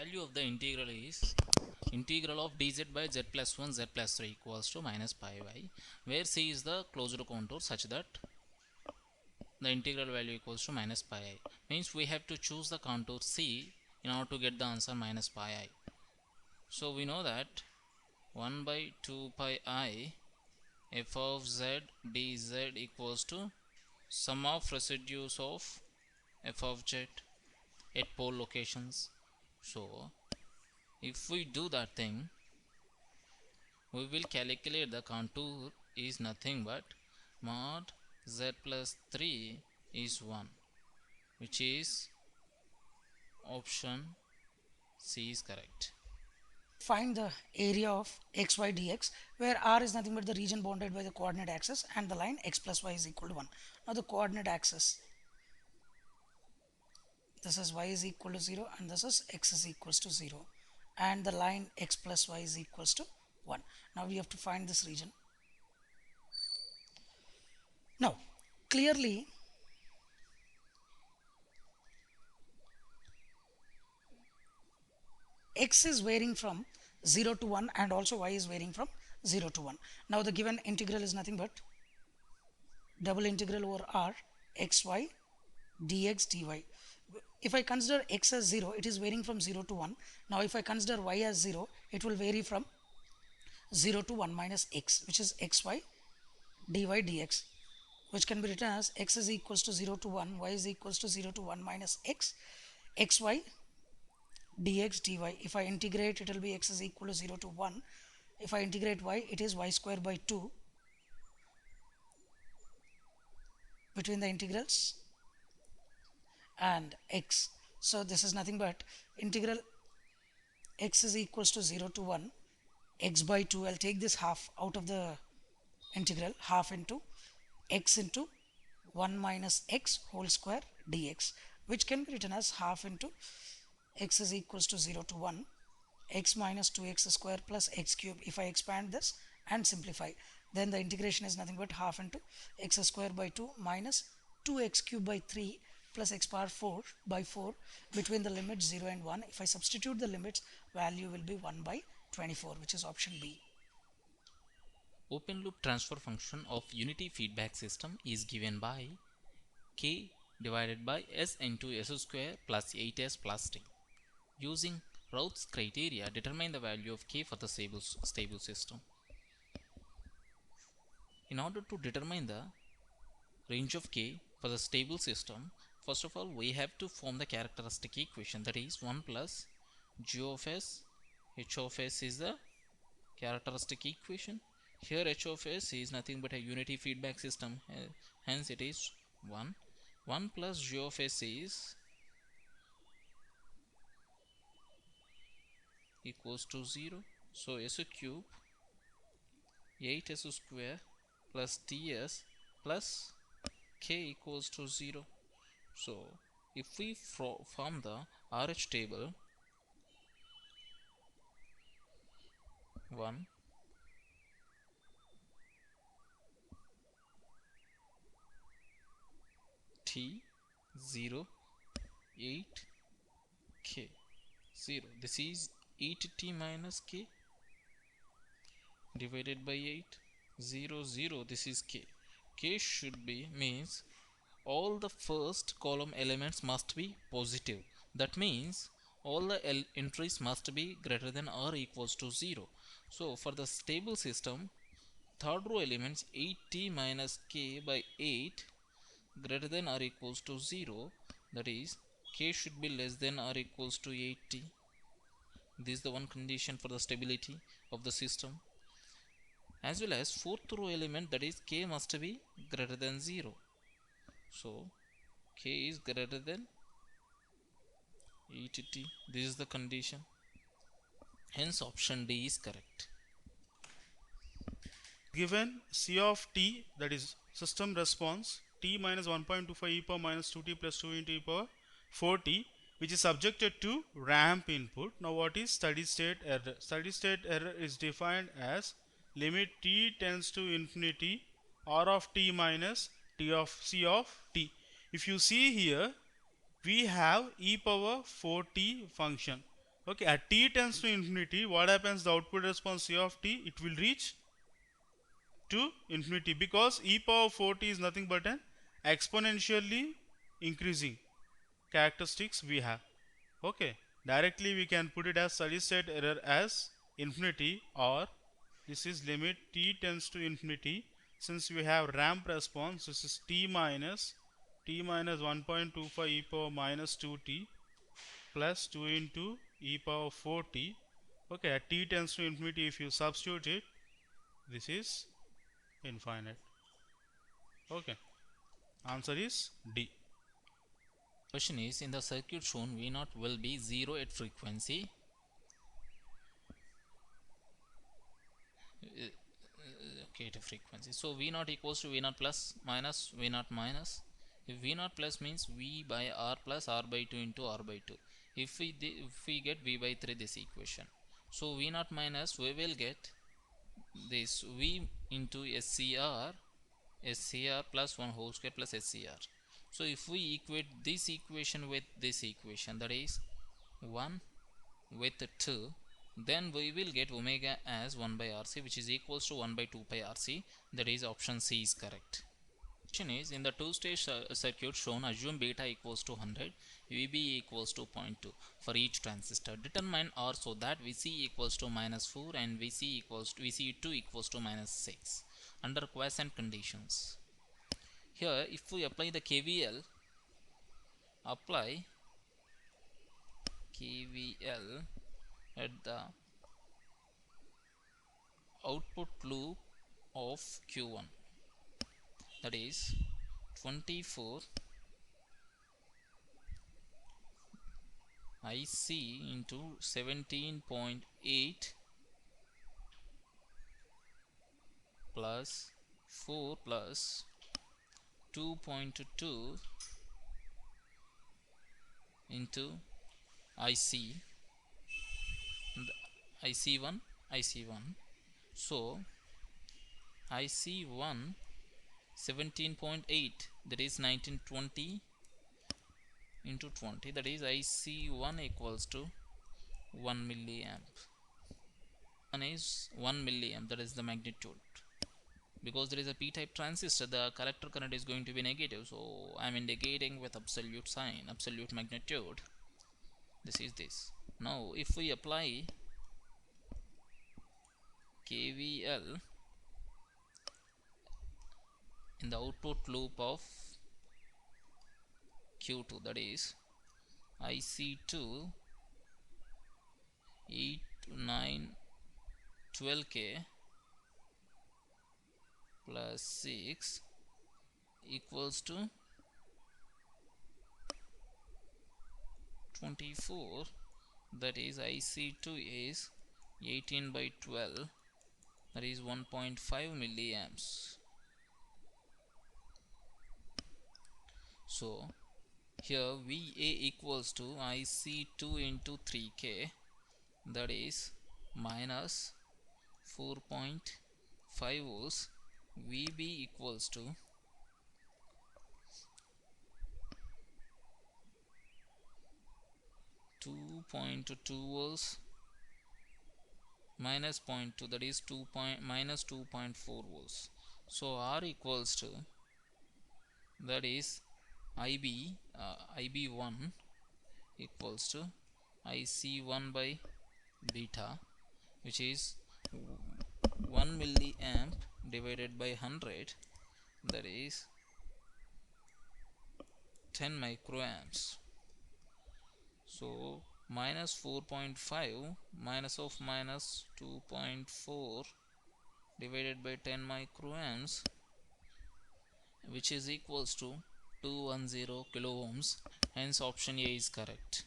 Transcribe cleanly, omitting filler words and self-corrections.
value of the integral is integral of dz by z plus 1 z plus 3 equals to minus pi y, where c is the closed contour such that the integral value equals to minus pi I. Means we have to choose the contour c in order to get the answer minus pi I. So we know that 1 by 2 pi I f of z dz equals to sum of residues of f of z at pole locations. So if we do that thing, we will calculate the contour is nothing but mod z plus 3 is 1, which is option C is correct. Find the area of xy dx, where r is nothing but the region bounded by the coordinate axis and the line x plus y is equal to 1. Now the coordinate axis, this is y is equal to 0 and this is x is equals to 0, and the line x plus y is equals to 1. Now we have to find this region. Now clearly x is varying from 0 to 1 and also y is varying from 0 to 1. Now the given integral is nothing but double integral over r xy dx dy. If I consider x as 0, it is varying from 0 to 1. Now if I consider y as 0, it will vary from 0 to 1 minus x, which is xy dy dx, which can be written as x is equals to 0 to 1, y is equals to 0 to 1 minus x, xy dx dy. If I integrate, it will be x is equal to 0 to 1. If I integrate y, it is y square by 2 between the integrals and x. So this is nothing but integral x is equals to 0 to 1 x by 2. I'll take this half out of the integral, half into x into 1 minus x whole square dx, which can be written as half into x is equals to 0 to 1 x minus 2x square plus x cube. If I expand this and simplify, then the integration is nothing but half into x square by 2 minus 2x cube by 3 plus x power 4 by 4 between the limits 0 and 1. If I substitute the limits, value will be 1 by 24, which is option B. Open loop transfer function of unity feedback system is given by k divided by s into s square plus 8s plus t. Using Routh's criteria, determine the value of k for the stable system. In order to determine the range of k for the stable system, first of all we have to form the characteristic equation, that is 1 plus g of s. H of s is the characteristic equation. Here h of s is nothing but a unity feedback system, hence it is 1. 1 plus g of s is equals to 0. So s cube 8s square plus ts plus k equals to 0. So if we form the RH table, 1 t 0 8 k 0, this is 8t minus k divided by 8 0 0, this is k. K should be, means all the first column elements must be positive. That means all the entries must be greater than or equals to 0. So for the stable system, third row elements 8t minus k by 8 greater than or equals to 0, that is k should be less than or equals to 8t. This is the one condition for the stability of the system. As well as fourth row element, that is k must be greater than 0. So k is greater than 8t. This is the condition. Hence option D is correct. Given C of t, that is system response, t minus 1.25 e power minus 2t plus 2 into e power 4t, which is subjected to ramp input. Now what is steady state error? Steady state error is defined as limit t tends to infinity r of t minus t of c of t. If you see here, we have e power 4t function. Okay, at t tends to infinity, what happens? The output response c of t, it will reach to infinity, because e power 4t is nothing but an exponentially increasing characteristics we have. Okay, directly we can put it as steady state error as infinity, or this is limit t tends to infinity. Since we have ramp response, this is t minus 1.25 e power minus 2t plus 2 into e power 4t. Okay, at t tends to infinity, if you substitute it, this is infinite. Okay, answer is D. Question is, in the circuit shown, V0 will be 0 at frequency. Okay, to frequency. So V0 equals to V0 plus minus V0 minus. If V0 plus means V by R plus R by 2 into R by 2. If we get V by 3, this equation. So V0 minus, we will get this V into SCR plus 1 whole square plus SCR. So if we equate this equation with this equation, that is 1 with 2, then we will get omega as 1 by RC, which is equals to 1 by 2 pi RC. That is option C is correct. Question is, in the two-stage circuit shown, assume beta equals to 100, VB equals to 0.2 for each transistor. Determine R so that VC equals to minus 4 and VC2 equals to minus 6 under quiescent conditions. Here, if we apply the KVL, at the output loop of Q1, that is 24 IC into 17.8 plus 4 plus 2.2 into IC, IC1. So IC1 17.8, that is 1920 into 20, that is IC1 equals to 1 milliamp. One is 1 milliamp, that is the magnitude. Because there is a p-type transistor, the collector current is going to be negative, so I am indicating with absolute sign, absolute magnitude. This is this. Now if we apply KVL in the output loop of Q2, that is IC2 8 9 12K plus 6 equals to 24, that is IC2 is 18 by 12, that is 1.5 milliamps. So here VA equals to IC2 into 3K, that is minus 4.5 volts. VB equals to 2.2 volts minus 0.2, that is minus 2.4 volts. So R equals to, that is IB1 equals to IC1 by beta, which is 1 milliamp divided by 100, that is 10 microamps. So minus 4.5 minus of minus 2.4 divided by 10 microamps, which is equals to 210 kilo ohms. Hence option A is correct.